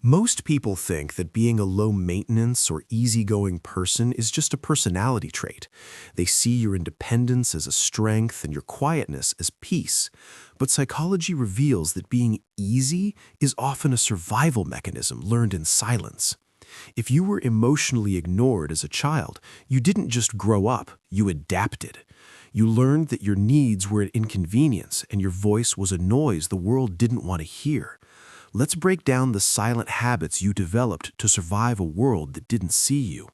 Most people think that being a low-maintenance or easygoing person is just a personality trait. They see your independence as a strength and your quietness as peace. But psychology reveals that being easy is often a survival mechanism learned in silence. If you were emotionally ignored as a child, you didn't just grow up, you adapted. You learned that your needs were an inconvenience and your voice was a noise the world didn't want to hear. Let's break down the silent habits you developed to survive a world that didn't see you.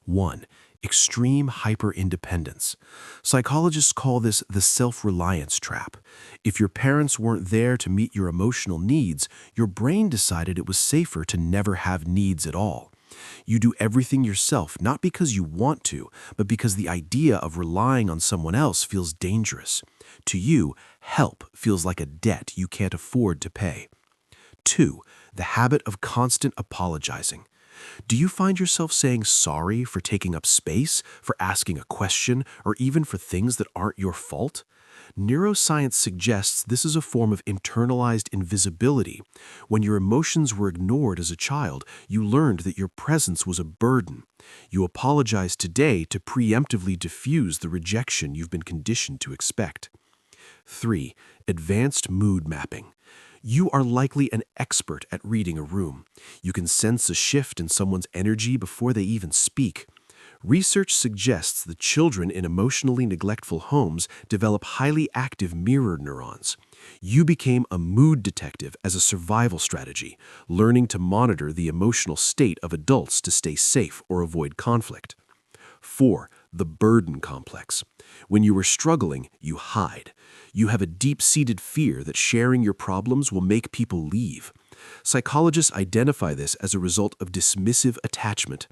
1. Extreme hyper-independence. Psychologists call this the self-reliance trap. If your parents weren't there to meet your emotional needs, your brain decided it was safer to never have needs at all. You do everything yourself, not because you want to, but because the idea of relying on someone else feels dangerous. To you, help feels like a debt you can't afford to pay. 2. The habit of constant apologizing. Do you find yourself saying sorry for taking up space, for asking a question, or even for things that aren't your fault? Neuroscience suggests this is a form of internalized invisibility. When your emotions were ignored as a child, you learned that your presence was a burden. You apologize today to preemptively diffuse the rejection you've been conditioned to expect. 3. Advanced mood mapping. You are likely an expert at reading a room. You can sense a shift in someone's energy before they even speak. Research suggests that children in emotionally neglectful homes develop highly active mirror neurons. You became a mood detective as a survival strategy, learning to monitor the emotional state of adults to stay safe or avoid conflict. 4. The burden complex. When you are struggling, you hide. You have a deep-seated fear that sharing your problems will make people leave. Psychologists identify this as a result of dismissive attachment.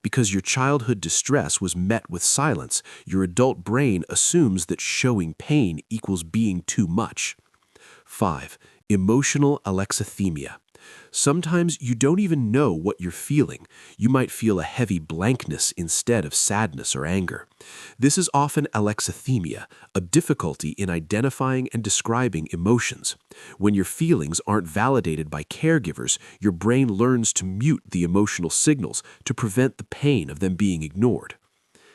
Because your childhood distress was met with silence, your adult brain assumes that showing pain equals being too much. 5. Emotional alexithymia. Sometimes you don't even know what you're feeling. You might feel a heavy blankness instead of sadness or anger. This is often alexithymia, a difficulty in identifying and describing emotions. When your feelings aren't validated by caregivers, your brain learns to mute the emotional signals to prevent the pain of them being ignored.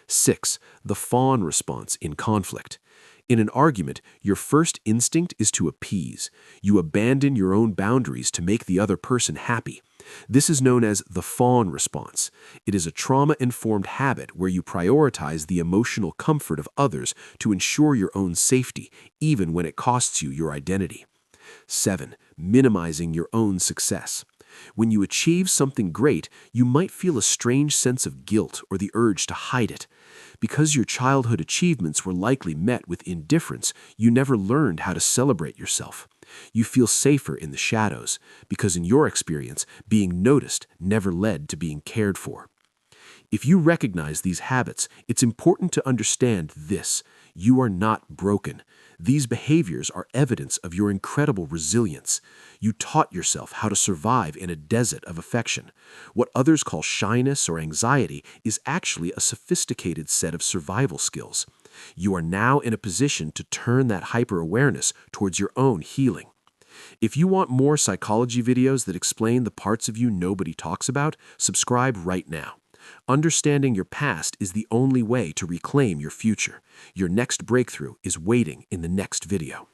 6. The fawn response in conflict. In an argument, your first instinct is to appease. You abandon your own boundaries to make the other person happy. This is known as the fawn response. It is a trauma-informed habit where you prioritize the emotional comfort of others to ensure your own safety, even when it costs you your identity. 7. Minimizing your own success. When you achieve something great, you might feel a strange sense of guilt or the urge to hide it. Because your childhood achievements were likely met with indifference, you never learned how to celebrate yourself. You feel safer in the shadows, because in your experience, being noticed never led to being cared for. If you recognize these habits, it's important to understand this: you are not broken. These behaviors are evidence of your incredible resilience. You taught yourself how to survive in a desert of affection. What others call shyness or anxiety is actually a sophisticated set of survival skills. You are now in a position to turn that hyper-awareness towards your own healing. If you want more psychology videos that explain the parts of you nobody talks about, subscribe right now. Understanding your past is the only way to reclaim your future. Your next breakthrough is waiting in the next video.